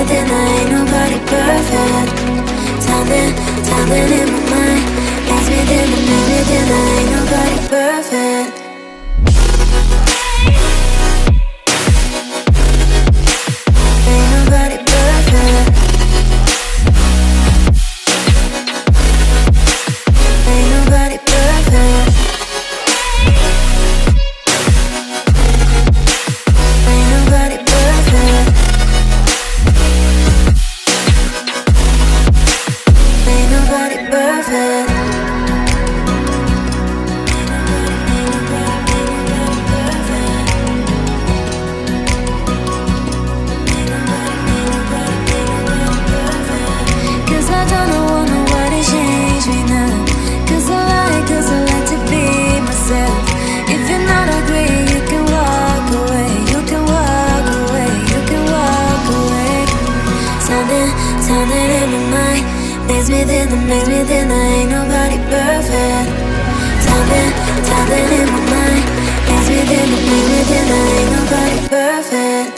within, I ain't nobody perfect. Something in my mind, maze within, I ain't nobody perfect. Ain't nobody perfect. Ain't nobody perfect. Ain't nobody perfect. Ain't nobody perfect. Cause I don't want nobody change me now. Cause I like to be myself. If you're not agree, you can walk away. You can walk away, you can walk away. Something in my mind, maze within, I ain't nobody perfect. Something in my mind, maze within, I ain't nobody perfect.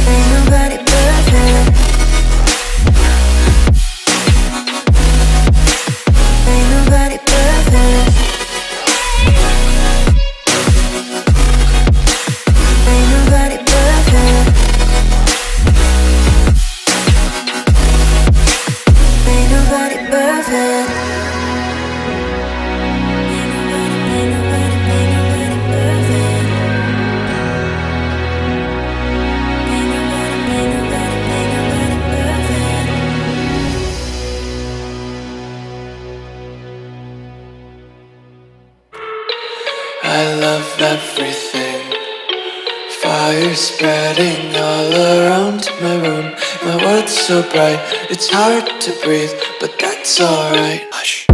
Ain't nobody perfect. Ain't nobody perfect. Ain't nobody perfect. Ain't nobody perfect. Ain't nobody perfect. Ain't nobody perfect. I love everything. Fire spreading all around my room. My world's so bright, it's hard to breathe, but that's alright. Hush.